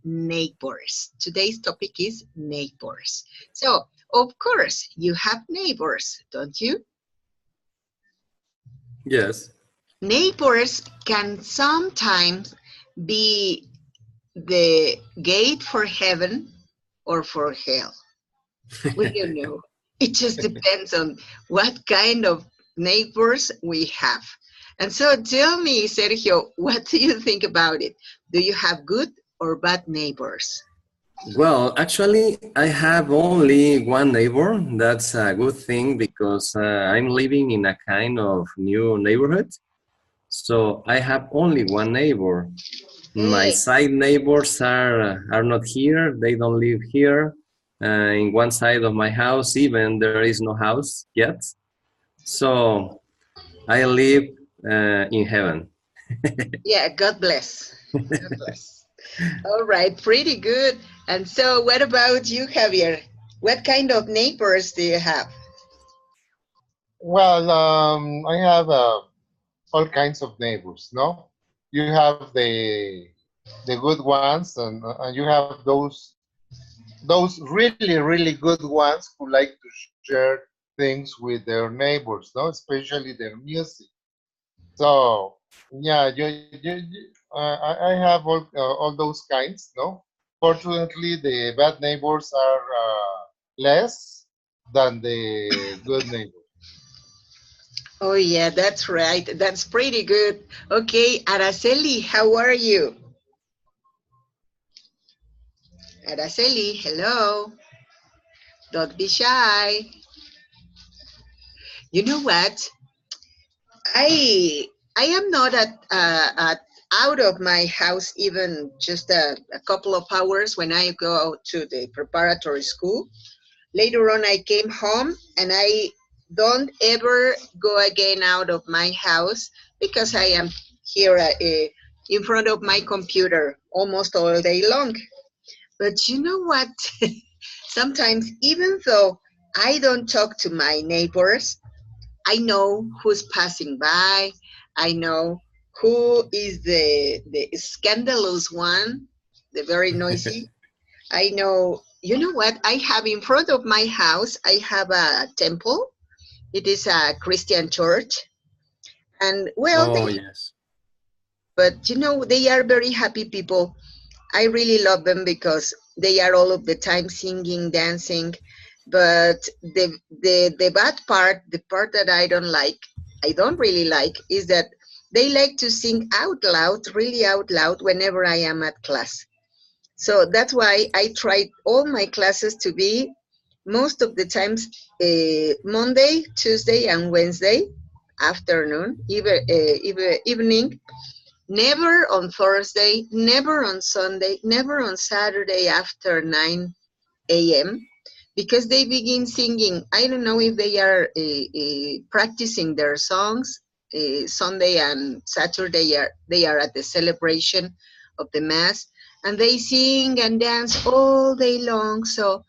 neighbors. Today's topic is neighbors. So, of course, you have neighbors, don't you? Yes. Neighbors can sometimes be the gate for heaven or for hell. We don't know. It just depends on what kind of neighbors we have. And so tell me, Sergio, what do you think about it? Do you have good or bad neighbors? Well, actually, I have only one neighbor. That's a good thing because I'm living in a kind of new neighborhood. So I have only one neighbor. My Hey, side neighbors are not here. They don't live here. In one side of my house, even there is no house yet. So I live in heaven. yeah, God bless. God bless. All right, pretty good. And so what about you, Javier? What kind of neighbors do you have? Well, I have all kinds of neighbors. No, you have the good ones, and you have those really good ones who like to share things with their neighbors. No, especially their music. So yeah, I have all those kinds. No, fortunately, the bad neighbors are less than the good neighbors. Oh, yeah, that's right. That's pretty good. Okay, Araceli, how are you? Araceli, hello. Don't be shy. You know what? I I am not out of my house even just a couple of hours when I go to the preparatory school. Later on, I came home and I don't ever go again out of my house because I am here in front of my computer almost all day long. But you know what? Sometimes, even though I don't talk to my neighbors, I know who's passing by. I know who is the scandalous one, the very noisy. I know, you know what? I have in front of my house, I have a temple. It is a Christian church. And well, Oh, yes. but you know, they are very happy people. I really love them because they are all of the time singing, dancing. But the bad part, the part that I don't really like, is that they like to sing out loud, really out loud, whenever I am at class. So that's why I tried all my classes to be most of the times Monday, Tuesday, and Wednesday afternoon, evening. Never on Thursday, never on Sunday, never on Saturday after 9 a.m. because they begin singing. I don't know if they are practicing their songs. Sunday and Saturday they are at the celebration of the Mass, and they sing and dance all day long. So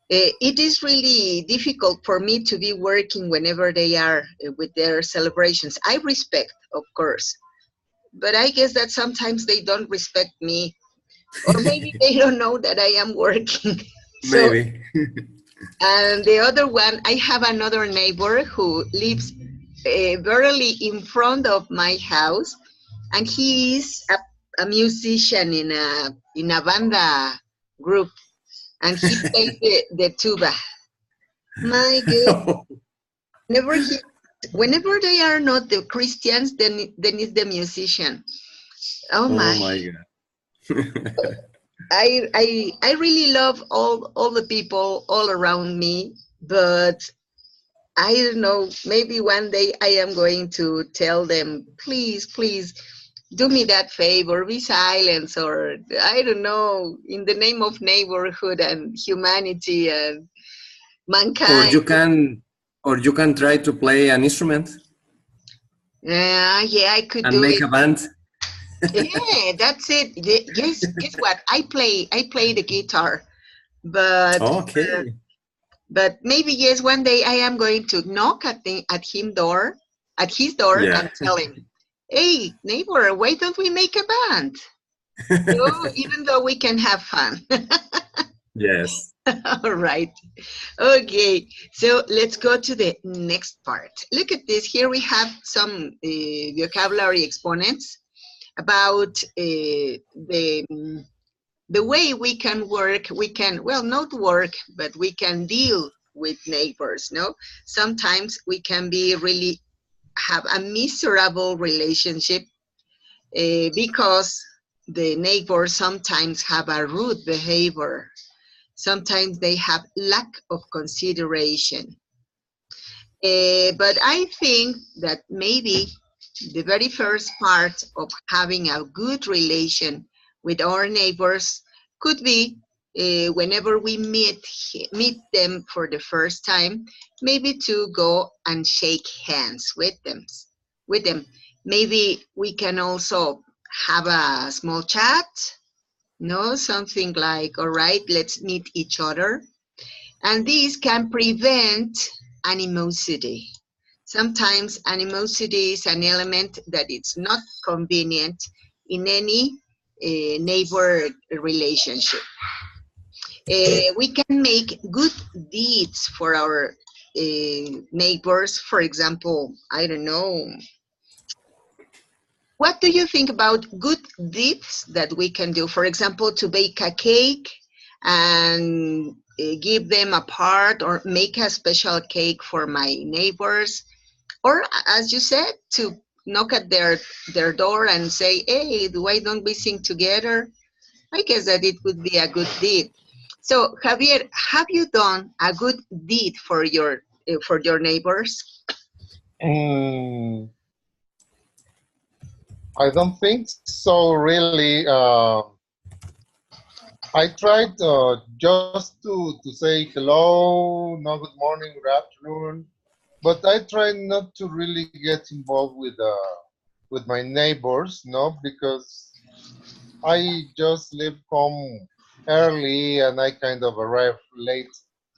it is really difficult for me to be working whenever they are with their celebrations. I respect, of course, but I guess that sometimes they don't respect me, or maybe they don't know that I am working. So, Maybe. and the other one, I have another neighbor who lives barely in front of my house, and he is a musician in a banda group, and he plays the tuba. My God, whenever he, whenever they are not the Christians, then it's the musician. Oh Oh my! my God. I really love all the people all around me, but I don't know, maybe one day I am going to tell them, please do me that favor, be silent, or I don't know, in the name of neighborhood and humanity and Or mankind. you can, or you can try to play an instrument Yeah, I could and do make it. a band. Yeah, that's it. Yes, guess what? I play the guitar, but Okay. But maybe yes, one day I am going to knock at his door, Yeah. and tell him, "Hey, neighbor, why don't we make a band?" So even though we can have fun. Yes. All right. Okay. So let's go to the next part. Look at this. Here we have some vocabulary exponents about the way we can work. We can, well, not work, but we can deal with neighbors. No, sometimes we can be really have a miserable relationship because the neighbors sometimes have a rude behavior. Sometimes they have lack of consideration. But I think that maybe the very first part of having a good relation with our neighbors could be whenever we meet them for the first time, maybe to go and shake hands with them. With them, maybe we can also have a small chat. No, something like, all right, let's meet each other. And this can prevent animosity. Sometimes animosity is an element that it's not convenient in any neighbor relationship. We can make good deeds for our neighbors. For example, I don't know, what do you think about good deeds that we can do? For example, to bake a cake and give them a part, or make a special cake for my neighbors, or as you said, to knock at their door and say, hey, why don't we sing together? I guess that it would be a good deed. So Javier, have you done a good deed for your neighbors? Mm, I don't think so, really. I tried just to say hello, no good morning, good afternoon, but I try not to really get involved with my neighbors, no, because I just leave home early and I kind of arrive late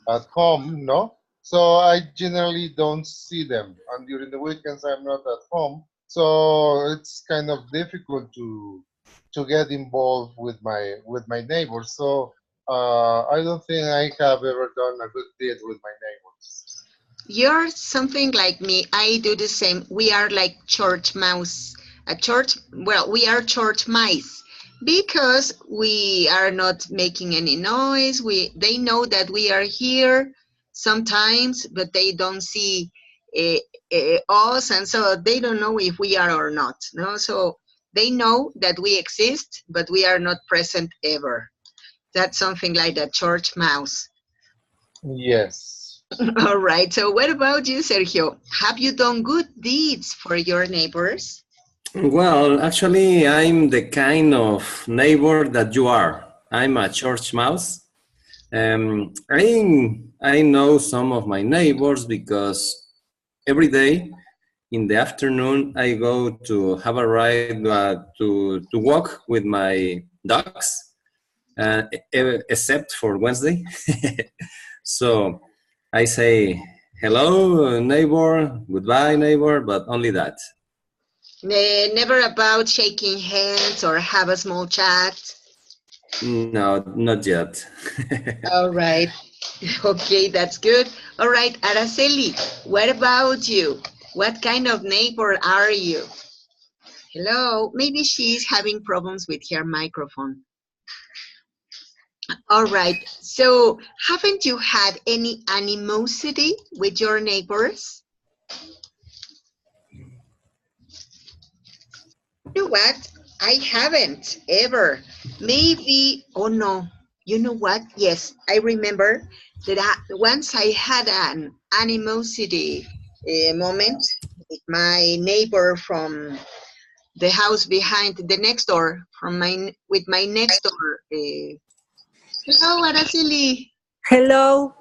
at home, no? So I generally don't see them. And during the weekends I'm not at home. So it's kind of difficult to get involved with my neighbors. So I don't think I have ever done a good deed with my neighbors. You're something like me. I do the same. We are like church mouse. A church, well, we are church mice because we are not making any noise. They know that we are here sometimes, but they don't see uh, us, and so they don't know if we are or not. No, so they know that we exist, but we are not present ever. That's something like the church mouse. Yes. All right. So, what about you, Sergio? Have you done good deeds for your neighbors? Well, actually, I'm the kind of neighbor that you are. I'm a church mouse. I know some of my neighbors because every day in the afternoon I go to have a ride to walk with my dogs, except for Wednesday. So I say hello, neighbor, goodbye, neighbor, but only that. Never about shaking hands or have a small chat. No, not yet. All right. Okay, that's good. All right, Araceli, what about you? What kind of neighbor are you? Hello. Maybe she's having problems with her microphone. All right. So, haven't you had any animosity with your neighbors? You know what? I haven't ever. Maybe, oh no. You know what? Yes, I remember that once I had an animosity moment with my neighbor from the house behind the next door, with my next door. Hello, Araceli. Hello.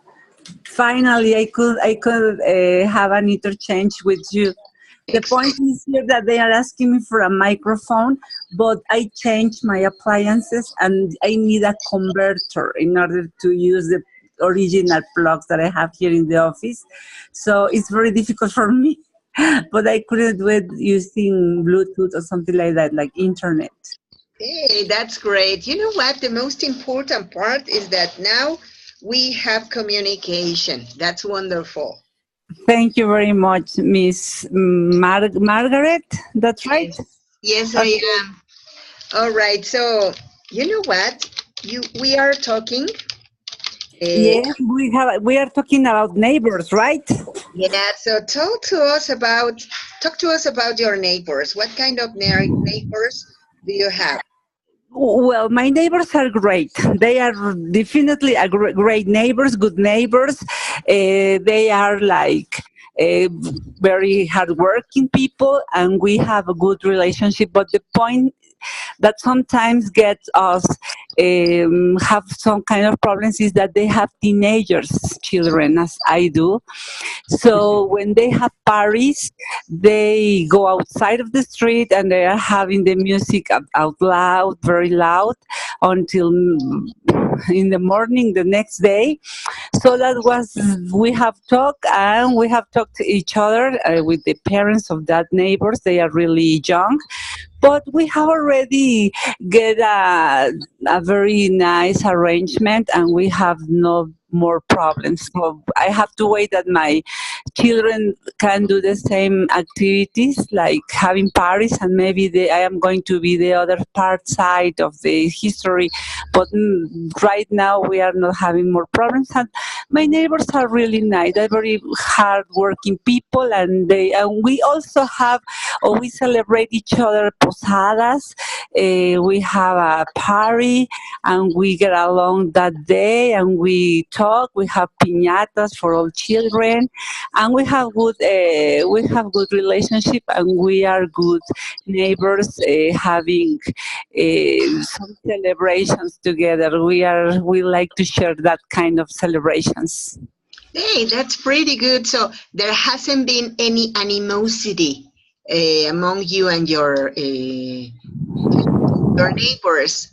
Finally, I could have an interchange with you. The point Excellent. is here that they are asking me for a microphone, but I changed my appliances and I need a converter in order to use the original plugs that I have here in the office. So it's very difficult for me, but I couldn't do it using Bluetooth or something like that, like internet. Hey, that's great. You know what? The most important part is that now we have communication. That's wonderful. Thank you very much, Miss Margaret. That's right. Yes. Yes, I Okay. am. All right. So, you know what? We are talking. Uh, Yes, we are talking about neighbors, right? yeah. So, talk to us about your neighbors. What kind of neighbors do you have? Well, my neighbors are great. They are definitely great neighbors, good neighbors. They are like uh, very hardworking people, and we have a good relationship. But the point that sometimes gets us have some kind of problems is that they have teenagers, children, as I do. So when they have parties, they go outside of the street and they are having the music out loud, very loud, until in the morning the next day. So that was, we have talked, and we have talked to each other with the parents of that neighbors. They are really young, but we have already get a very nice arrangement, and we have no more problems. So I have to wait that my children can do the same activities like having parties, and maybe I am going to be the other part side of the history. But right now we are not having more problems, and my neighbors are really nice. They're very hard working people, and they and we also have, or we celebrate each other posadas. We have a party, and we get along that day, and we talk. We have piñatas for all children, and we have good relationship, and we are good neighbors, having some celebrations together. We like to share that kind of celebrations. Hey, that's pretty good. So there hasn't been any animosity among you and your neighbors.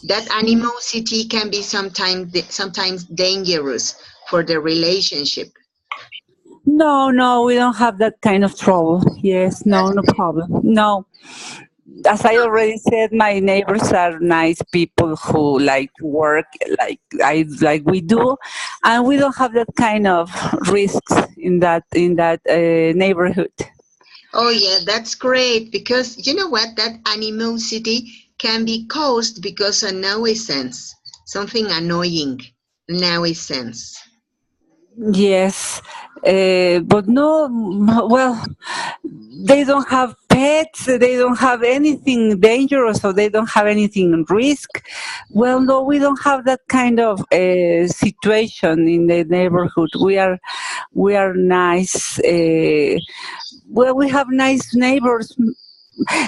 That animosity can be sometimes dangerous for the relationship. No, no, we don't have that kind of trouble. Yes, no, That's no problem. No, as I already said, my neighbors are nice people who like to work like we do, and we don't have that kind of risks in that neighborhood. Oh, yeah, that's great because you know what? That animosity can be caused because of nuisance, something annoying, nuisance. Yes, but no, well, they don't have pets, they don't have anything dangerous, or they don't have anything risk. Well, no, we don't have that kind of situation in the neighborhood. We are nice. Well, we have nice neighbors.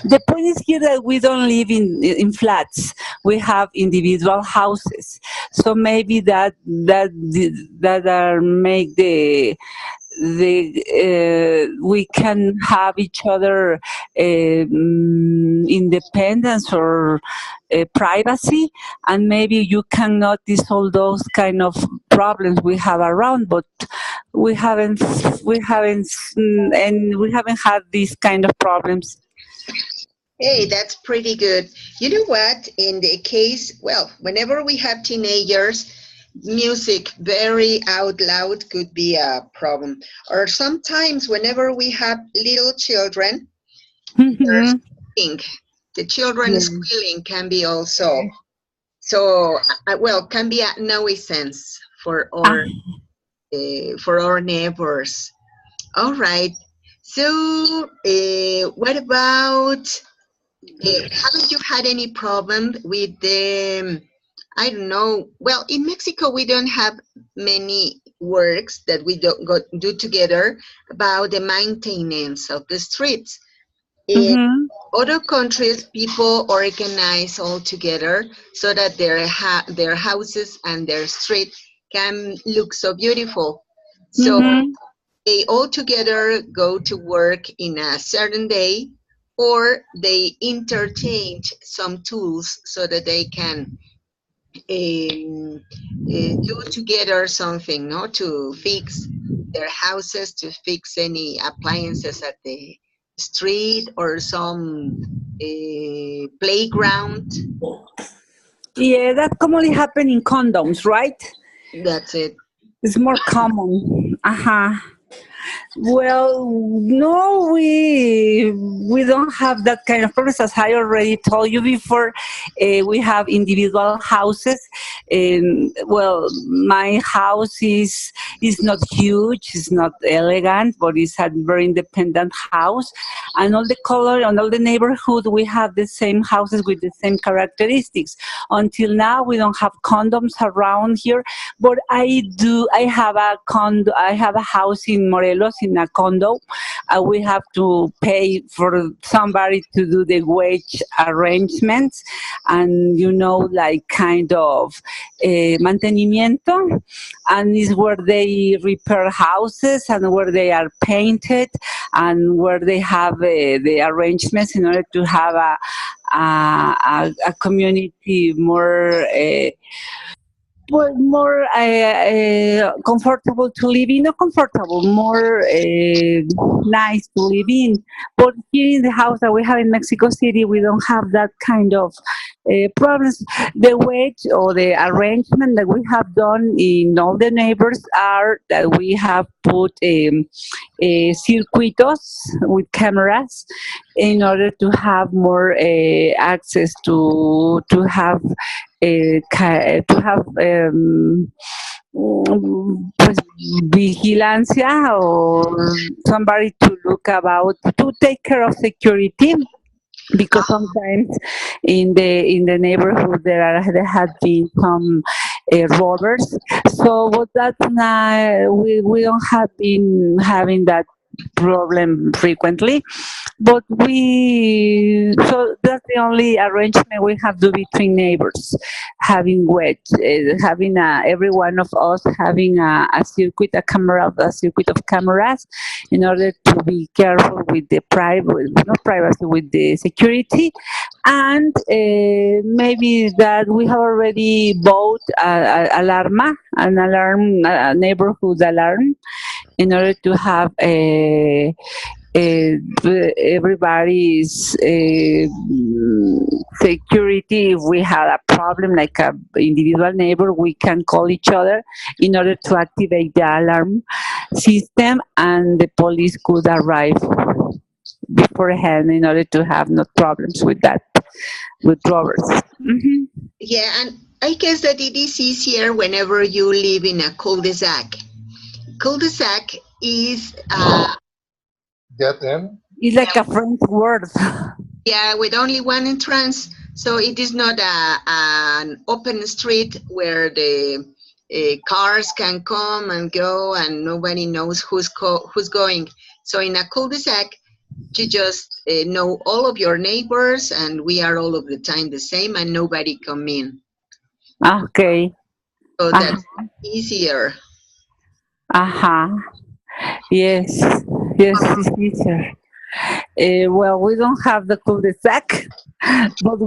The point is here that we don't live in flats. We have individual houses. So maybe that are make the we can have each other independence or privacy, and maybe you can notice all those kind of problems we have around, but we haven't and we haven't had these kind of problems. Hey, that's pretty good. You know what? In the case, well, whenever we have teenagers, music very out loud could be a problem. Or sometimes, whenever we have little children, they're Mhm. squealing. The children Yeah. squealing can be also so well can be a nuisance for our neighbors. All right. So, what about? Haven't you had any problem with the, I don't know, well, in Mexico, we don't have many works that we do together about the maintenance of the streets. In Mhm. other countries, people organize all together so that their houses and their street can look so beautiful. So Mhm. they all together go to work in a certain day, or they interchange some tools so that they can do together something, no, to fix their houses, to fix any appliances at the street or some playground. Yeah, that commonly happen in condoms, right? That's it. It's more common. Uh-huh. Well, no, we don't have that kind of problems. As I already told you before, we have individual houses. And well, my house is not huge, it's not elegant, but it's a very independent house. And all the color and all the neighborhood, we have the same houses with the same characteristics. Until now, we don't have condoms around here, but I do. I have a condo. I have a house in Morelos in a condo. We have to pay for somebody to do the wage arrangements, and like kind of mantenimiento, and is where they repair houses and where they are painted and where they have the arrangements in order to have a community more more comfortable to live in, not comfortable, more nice to live in. But here in the house that we have in Mexico City, we don't have that kind of problems. The wage or the arrangement that we have done in all the neighbors are that we have put circuitos with cameras in order to have more access to have pues, vigilancia or somebody to look about to take care of security, because sometimes in the neighborhood there had been some robbers. So but that's not, we don't have been having that problem frequently, but so that's the only arrangement we have to between neighbors, having having every one of us having a circuit of cameras in order to be careful with the not privacy, with the security. And maybe that we have already bought an alarm, a neighborhood alarm, in order to have everybody's security. If we had a problem like a individual neighbor, we can call each other in order to activate the alarm system, and the police could arrive beforehand in order to have no problems with that, with robbers. Hmm. Yeah, and I guess that it is easier whenever you live in a cul-de-sac. Cul-de-sac is Get in. It's like a French word. yeah, with only one entrance, so it is not an open street where the cars can come and go and nobody knows who's going. So in a cul-de-sac, you just know all of your neighbors, and we are all of the time the same, and nobody come in. Okay. So Uh-huh. that's easier. Uh-huh. Yes. Yes, it's easier. Well, we don't have the cul-de-sac, but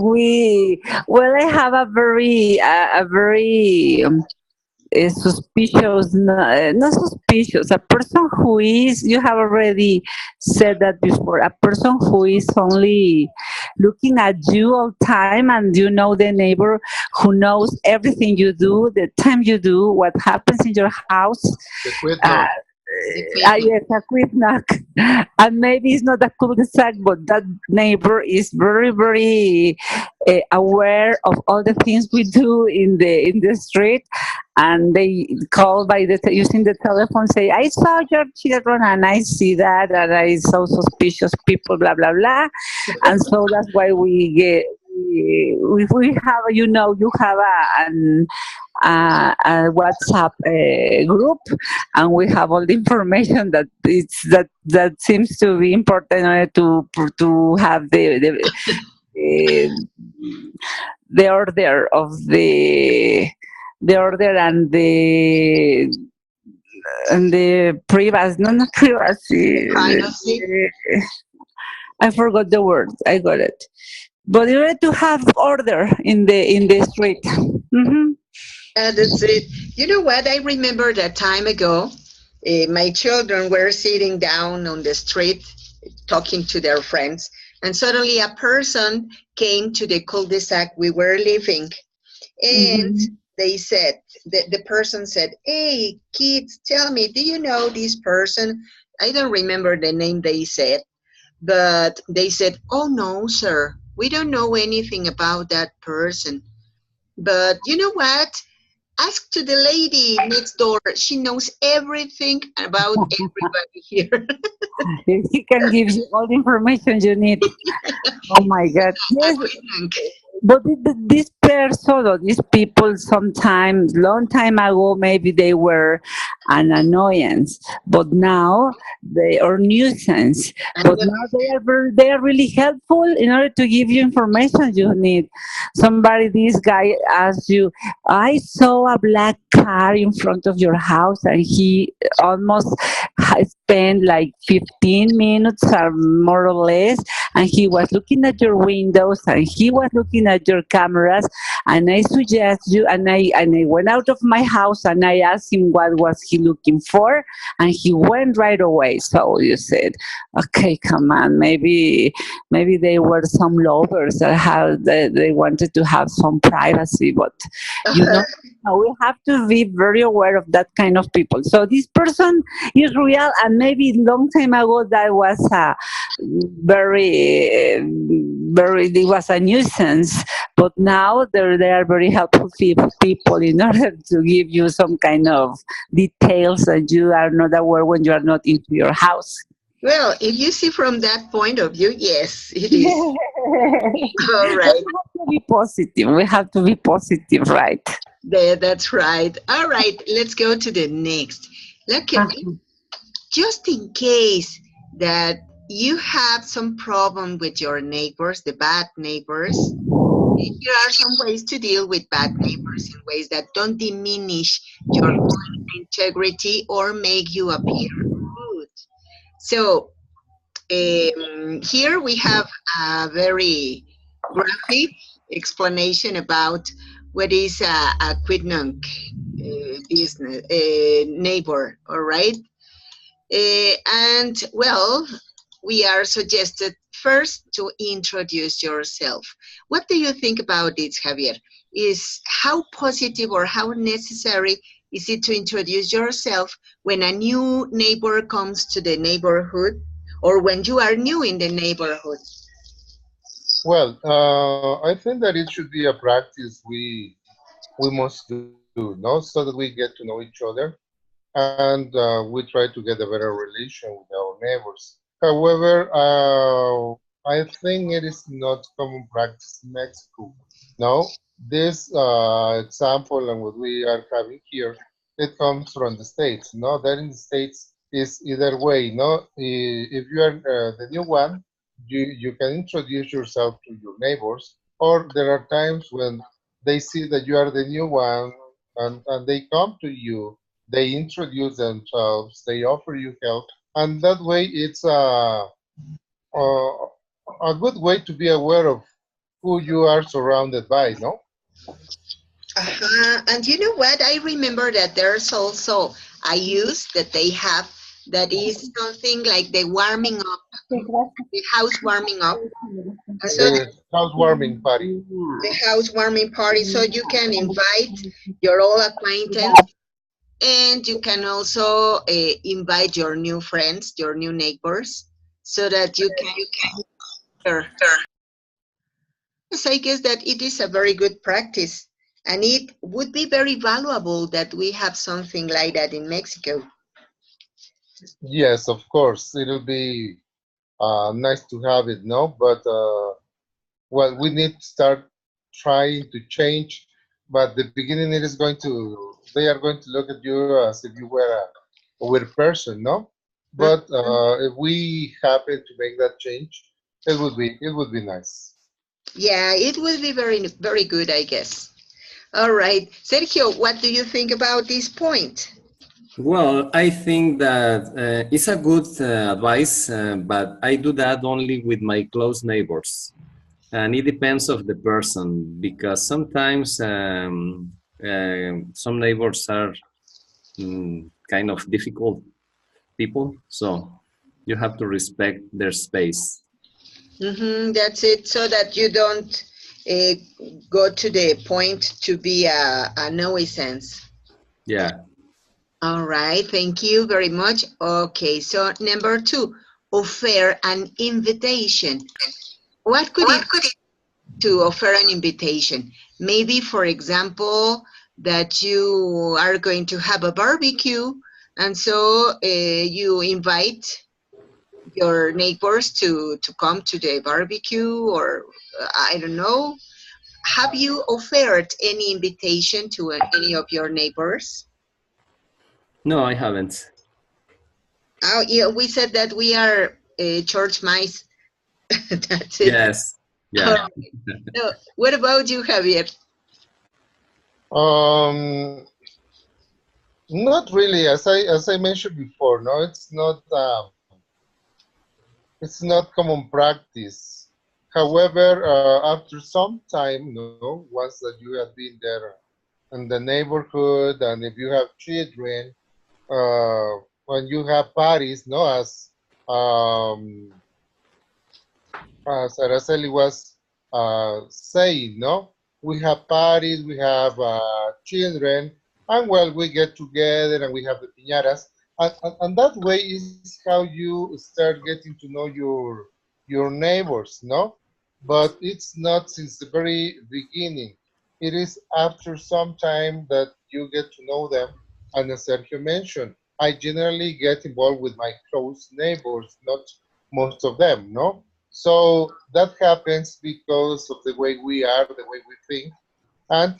I have a very suspicious, not suspicious, a person who is, you have already said that before, a person who is only looking at you all time, and you know the neighbor who knows everything you do, the time you do, what happens in your house. The quit Uh, knock. yes, a quick knock. And maybe it's not a cul-de-sac, but that neighbor is very, very aware of all the things we do in the street, and they call by using the telephone, say, "I saw your children, and I see that, and I saw suspicious people, blah blah blah," and so that's why we get. We have, you have a WhatsApp group, and we have all the information that seems to be important in order to have the order of the order and the privacy, no, not privacy. Privacy. I forgot the word. I got it. But in order to have order in the street. Hmm. That's it. You know what? I remember that time ago, my children were sitting down on the street talking to their friends. And suddenly a person came to the cul-de-sac we were living, and Mhm. they said, the person said, "Hey, kids, tell me, do you know this person?" I don't remember the name they said, but they said, "Oh, no, sir, we don't know anything about that person. But you know what? Ask to the lady next door. She knows everything about everybody here." He can give you all the information you need. Oh my God. A Yes, quick link. but this person or these people sometimes, long time ago, maybe they were an annoyance, but now they are nuisance. I But know. now they are really helpful in order to give you information you need. Somebody, this guy asks you, I saw a black car in front of your house, and he almost spent like 15 minutes or more or less, and he was looking at your windows and he was looking at your cameras, and I suggest you, and I went out of my house and I asked him what was he looking for, and he went right away. So you said, okay, come on, maybe they were some lovers that they wanted to have some privacy, but you know, we have to be very aware of that kind of people. So this person is real, and maybe long time ago that was very, it was a nuisance, but now they are very helpful people in order to give you some kind of details that you are not aware when you are not into your house. Well, if you see from that point of view, yes, it is. We All right. have to be positive. We have to be positive, right? That's right. All right, let's go to the next. Look, just in case that you have some problem with your neighbors, the bad neighbors, here are some ways to deal with bad neighbors in ways that don't diminish your own integrity or make you appear rude. So, here we have a very graphic explanation about what is a quidnunc business neighbor. All right, and well, we are suggested first to introduce yourself. What do you think about this, Javier? Is how positive or how necessary is it to introduce yourself when a new neighbor comes to the neighborhood or when you are new in the neighborhood? Well, I think that it should be a practice we must do, no, so that we get to know each other, and we try to get a better relation with our neighbors. However, I think it is not common practice in Mexico. No, this example and what we are having here, it comes from the States. No, that in the States is either way. No, if you are the new one, you can introduce yourself to your neighbors, or there are times when they see that you are the new one and they come to you, they introduce themselves, they offer you help, and that way it's a good way to be aware of who you are surrounded by, no? And you know what? I remember that there's also a use that they have that is something like the warming up, the house warming up. So The housewarming party. the house warming party, so you can invite your old acquaintance, and you can also invite your new friends, your new neighbors, so that you can share. Yes, I guess that it is a very good practice, and it would be very valuable that we have something like that in Mexico. Yes, of course, it'll be nice to have it, no? But well, we need to start trying to change. But the beginning, it is going to, they are going to look at you as if you were a weird person, no? But Mhm. if we happen to make that change, it would be nice. Yeah, it will be very, very good, I guess. All right. Sergio, what do you think about this point? Well, I think that it's a good advice, but I do that only with my close neighbors, and it depends of the person because sometimes some neighbors are kind of difficult people. So You have to respect their space. That's it, so that you don't uh, go to the point to be a nuisance. Yeah. All right, thank you very much. Okay, so number 2, offer an invitation. What could it to offer an invitation? Maybe, for example, that you are going to have a barbecue, and so you invite your neighbors to come to the barbecue, or I don't know. Have you offered any invitation to any of your neighbors? No, I haven't. Oh, yeah, we said that we are church mice. That's it. Yes. All Yeah. right. So, what about you, Javier? Um, Not really. As I mentioned before, no, it's not common practice. However, after some time, no, once that you have been there in the neighborhood, and if you have children, when you have parties, no, um, as Araceli was saying, no, we have parties, we have children, and well, we get together and we have the piñatas, and that way is how you start getting to know your neighbors, no? But it's not since the very beginning. It is after some time that you get to know them, and as Sergio mentioned, I generally get involved with my close neighbors, not most of them, no? So that happens because of the way we are, the way we think. And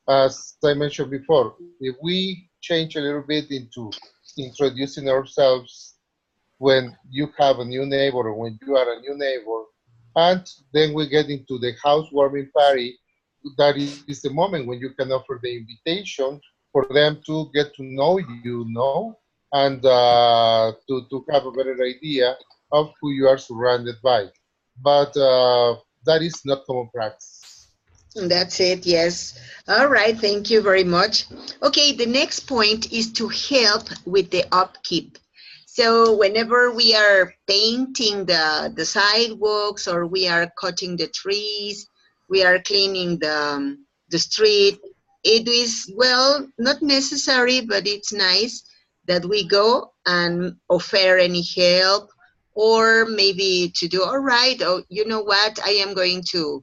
as I mentioned before, if we change a little bit into introducing ourselves when you have a new neighbor or when you are a new neighbor, and then we get into the housewarming party, that is the moment when you can offer the invitation for them to get to know, and to have a better idea of who you are surrounded by. But that is not common practice. That's it, yes. All right, thank you very much. Okay, the next point is to help with the upkeep. So whenever we are painting the sidewalks, or we are cutting the trees, we are cleaning the street, it is, well, not necessary, but it's nice that we go and offer any help, or maybe to do, all right, oh, you know what, I am going to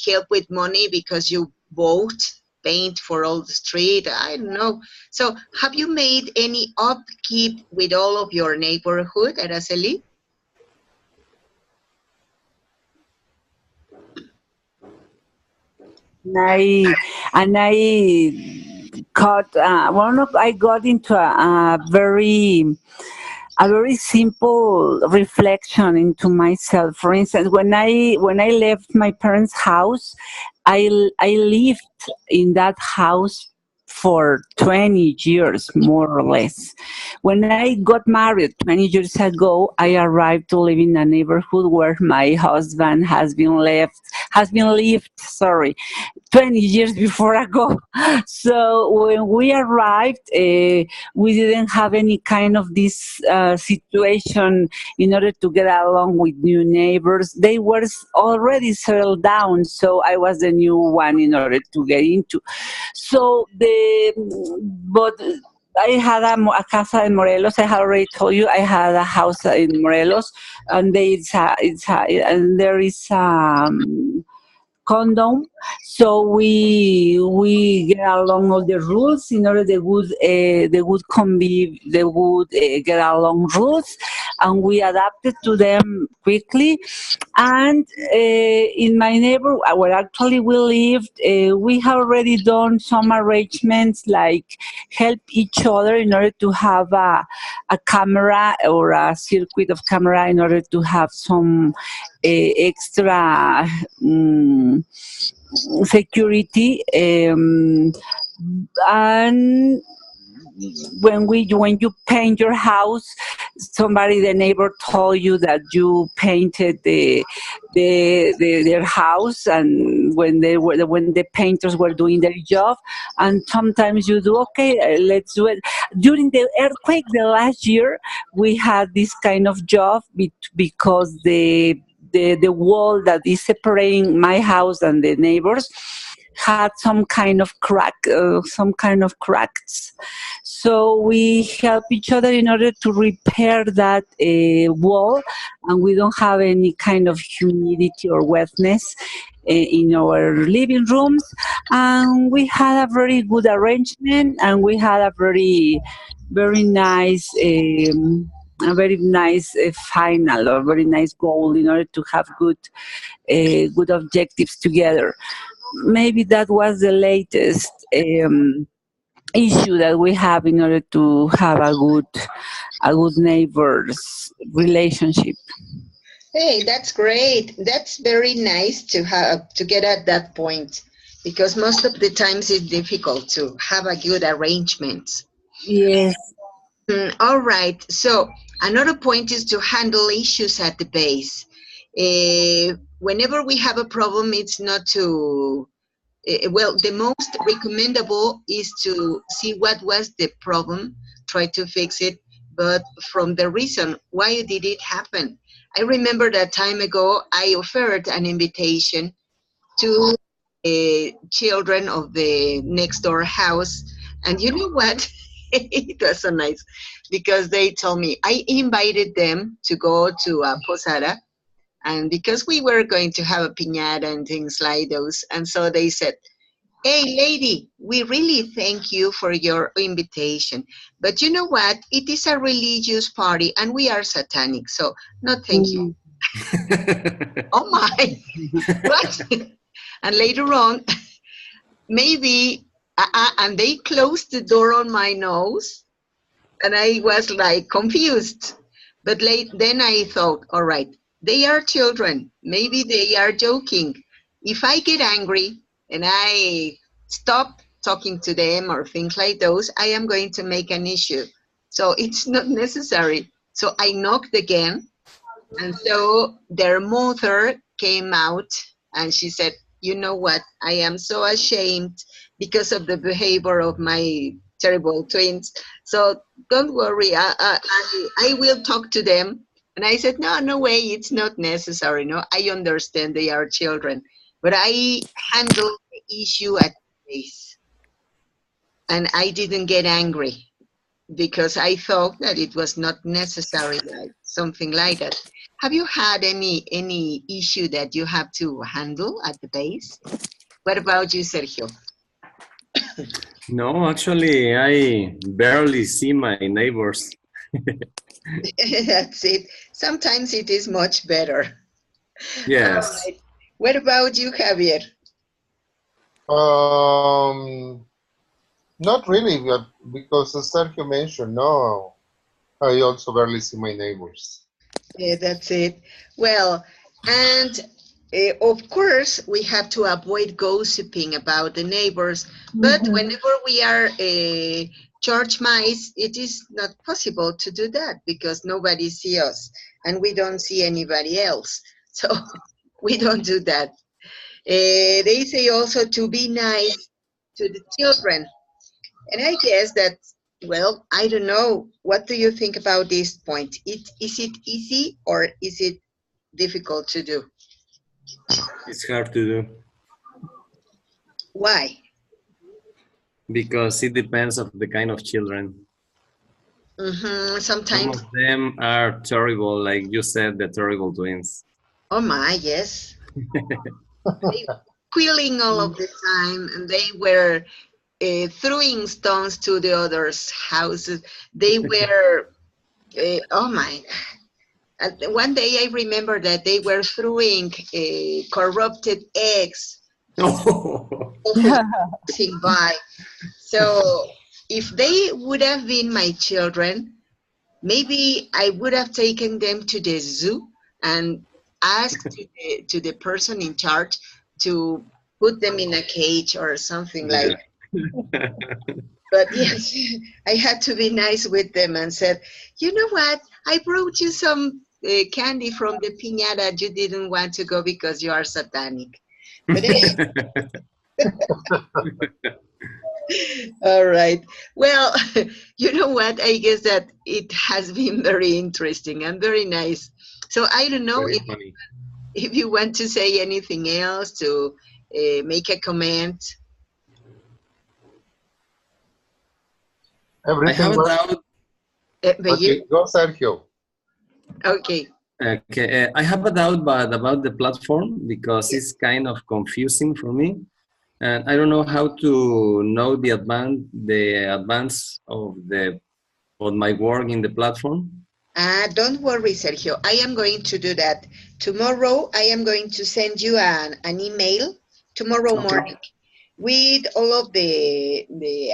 help with money because you bought paint for all the street. I don't know. So, have you made any upkeep with all of your neighborhood, Araceli? And I got I got into a very simple reflection into myself. For instance, when I left my parents' house, I lived in that house for 20 years, more or less. When I got married 20 years ago, I arrived to live in a neighborhood where my husband has been lived, sorry, 20 years before ago. So when we arrived, we didn't have any kind of this situation in order to get along with new neighbors. They were already settled down, so I was the new one in order to get into. But I had a casa in Morelos. I had already told you I had a house in Morelos, and and there is condom. So we get along all the rules in order they would convive, they would get along rules, and we adapted to them quickly. And in my neighbor where actually we lived, we have already done some arrangements like help each other in order to have a camera or a circuit of camera in order to have some extra security. And when you paint your house, the neighbor told you that you painted their house, and when the painters were doing their job, and sometimes you do okay, let's do it. During the earthquake the last year, we had this kind of job because the wall that is separating my house and the neighbors had some kind of cracks. So we help each other in order to repair that wall, and we don't have any kind of humidity or wetness in our living rooms. And we had a very good arrangement, and we had a very nice. A very nice final or very nice goal in order to have good objectives together. Maybe that was the latest issue that we have in order to have a good neighbors relationship. Hey, that's great. That's very nice to have to get at that point, because most of the times it's difficult to have a good arrangement. Yes. All right. So another point is to handle issues at the base. Whenever we have a problem, it's not to well, the most recommendable is to see what was the problem, try to fix it, but from the reason, why did it happen? I remember that time ago, I offered an invitation to children of the next door house, and you know what? It was so nice because they told me I invited them to go to a posada, and because we were going to have a piñata and things like those, and so they said, "Hey, lady, we really thank you for your invitation. But you know what? It is a religious party and we are satanic, so no thank you." Oh my, what? And later on, maybe, and they closed the door on my nose, and I was like confused. But then I thought, all right, they are children. Maybe they are joking. If I get angry and I stop talking to them or things like those, I am going to make an issue. So it's not necessary. So I knocked again, and so their mother came out and she said, "You know what? I am so ashamed because of the behavior of my terrible twins. So don't worry, I will talk to them." And I said, "No, no way, it's not necessary. No, I understand they are children." But I handled the issue at base, and I didn't get angry because I thought that it was not necessary, like something like that. Have you had any issue that you have to handle at the base? What about you, Sergio? No, actually, I barely see my neighbors. That's it. Sometimes it is much better. All Yes. right. What about you, Javier? Um, Not really, because as Sergio mentioned, no, I also barely see my neighbors. Yeah, that's it. Well, and of course, we have to avoid gossiping about the neighbors. But Mhm. whenever we are church mice, it is not possible to do that because nobody sees us and we don't see anybody else. So we don't do that. They say also to be nice to the children. And I guess that, well, I don't know. What do you think about this point? Is it easy or is it difficult to do? It's hard to do Why? because it depends of the kind of children. Some Sometimes, of them are terrible, like you said, the terrible twins. oh my, yes. They were squealing all of the time and they were throwing stones to the others' houses. They were, oh my. And one day I remember that they were throwing corrupted eggs Oh, passing by. So if they would have been my children, maybe I would have taken them to the zoo and asked to the person in charge to put them in a cage or something like. yeah. But yes, I had to be nice with them and said, "You know what? I brought you some candy from the piñata. You didn't want to go because you are satanic." But all right. Well, you know what? I guess that it has been very interesting and very nice. So I don't know Very funny. if you want to say anything else to make a comment. I Everything have a was doubt. But you, okay. Go, Sergio. okay. Okay, I have a doubt about the platform because it's kind of confusing for me, and I don't know how to know the advance of my work in the platform. Don't worry, Sergio. I am going to do that. Tomorrow, I am going to send you an email tomorrow Okay. morning with all of the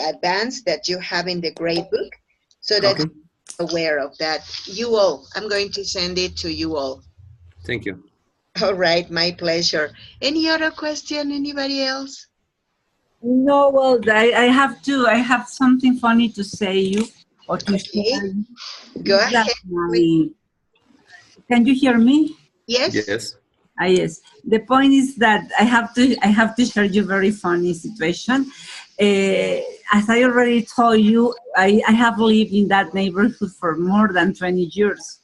advance that you have in the grade book so that Okay. you're aware of that. You all, I'm going to send it to you all. Thank you. All right, my pleasure. Any other question? Anybody else? No, well, I have something funny to say you or to Okay, share you. go Is that ahead, please. can you hear me? Yes? Yes. Yes. The point is that I have to share you a very funny situation. As I already told you, I have lived in that neighborhood for more than 20 years.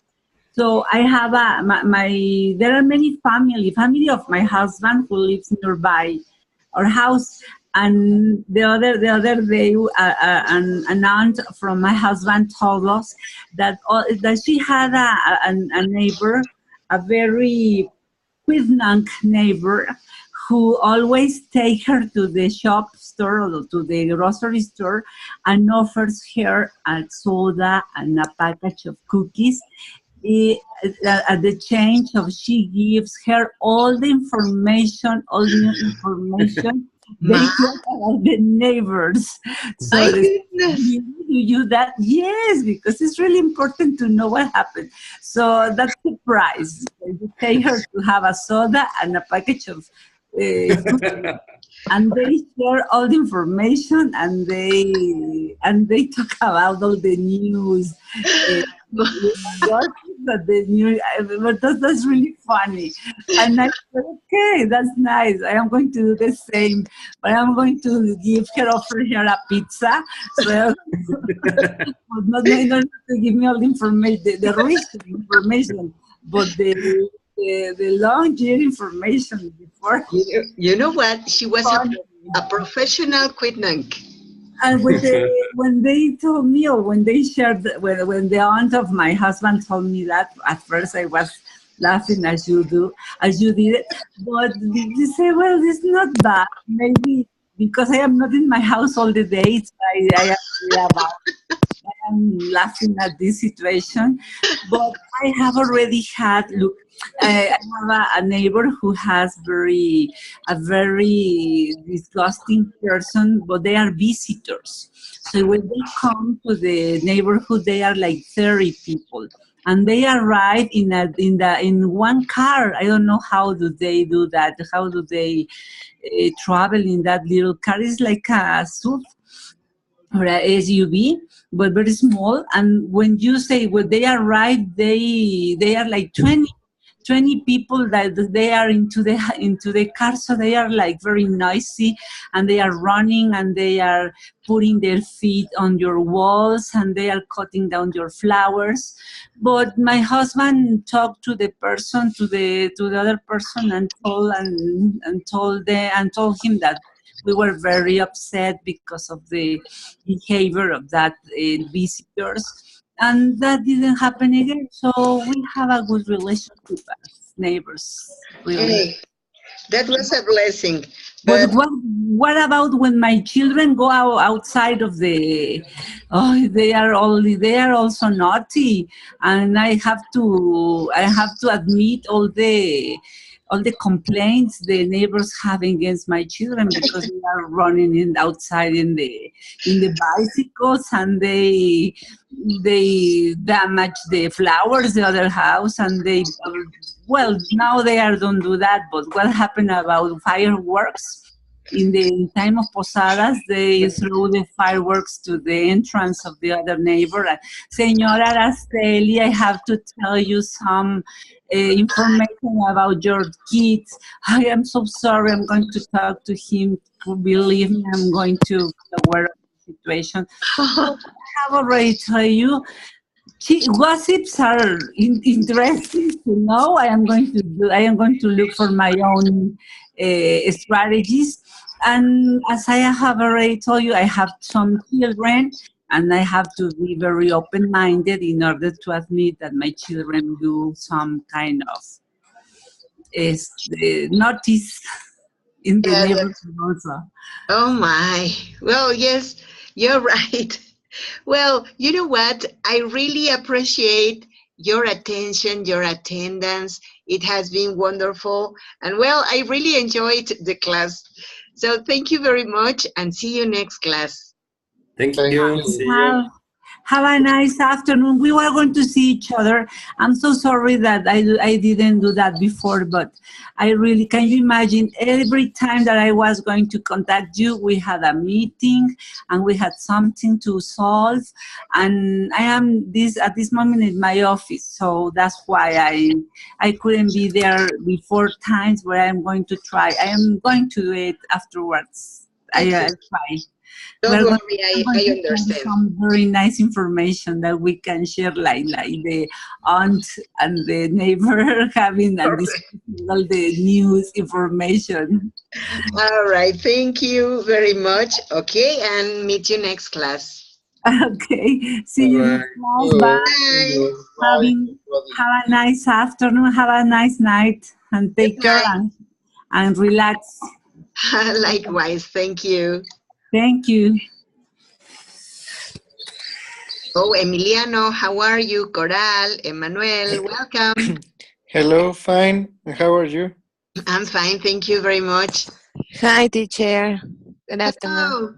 So I have there are many family of my husband who lives nearby our house. And the other day, an aunt from my husband told us that she had a neighbor, a very quiznunk neighbor, who always take her to the shop store or to the grocery store and offers her a soda and a package of cookies. At the change of, she gives her all new information they My get about the neighbors. So goodness. you do that? Yes, because it's really important to know what happened. So that's the price. You take her to have a soda and a package of cookies, and they share all the information, and they talk about all the news. Uh, what that the new, but that's really funny. And I said, okay, that's nice. I am going to do the same, but I'm going to offer her a pizza. So not to give me all the information, the recent information, but the long year information before. You know what? She was Funny. a professional quitnank. And when they told me, or when they shared, when the aunt of my husband told me that, at first I was laughing as you did it. But they say, well, it's not bad. Maybe because I am not in my house all the days, I am laughing at this situation. But I have already had, look, I have a neighbor who has a very disgusting person, but they are visitors. So when they come to the neighborhood, they are like 30 people. And they arrive in one car. I don't know how do they do that. How do they travel in that little car? It's like a SUV or a SUV, but very small. And when they arrive, they are like 20 people that they are into the car, so they are like very noisy, and they are running, and they are putting their feet on your walls, and they are cutting down your flowers. But my husband talked to the person, to the other person, and told him that we were very upset because of the behavior of that visitors, and that didn't happen again. So we have a good relationship as neighbors, really. Hey, that was a blessing. But But what about when my children go outside of the? Oh, they are also naughty, and I have to admit all the complaints the neighbors have against my children, because they are running outside in the bicycles, and they damage the flowers the other house, and they, well, now they don't do that. But what happened about fireworks? In the time of Posadas, they throw the fireworks to the entrance of the other neighbor. Señora Araceli, I have to tell you some information about your kids. I am so sorry. I'm going to talk to him. Believe me, I'm going to be aware of the situation. So I have already told you. Gossips are interesting to know. I am going to look for my own strategies. And as I have already told you, I have some children, and I have to be very open-minded in order to admit that my children do some kind of notice in the Yeah, neighborhood also. oh my. Well, yes, you're right. Well, you know what? I really appreciate your attention, your attendance. It has been wonderful. And well, I really enjoyed the class. So thank you very much and see you next class. Thank Thank you. you. See you. Have a nice afternoon. We were going to see each other. I'm so sorry that I didn't do that before, but I really, can you imagine every time that I was going to contact you, we had a meeting and we had something to solve. And I am at this moment in my office, so that's why I couldn't be there before times where I'm going to try. I am going to do it afterwards. It's I'll try. Don't We're going, worry, I'm going I to find understand. some very nice information that we can share, like the aunt and the neighbor having and discussing all the news information. All right, thank you very much. Okay, and meet you next class. Okay, see Bye you bye. next class. Good. Bye. See Bye. you. Bye, Having everybody. have a nice afternoon. Have a nice night, and Good take care night. and relax. Likewise, thank you. Thank you. Oh, Emiliano, how are you? Coral, Emmanuel, welcome. Hello, fine. And how are you? I'm fine, thank you very much. Hi, teacher. Good afternoon. Hello.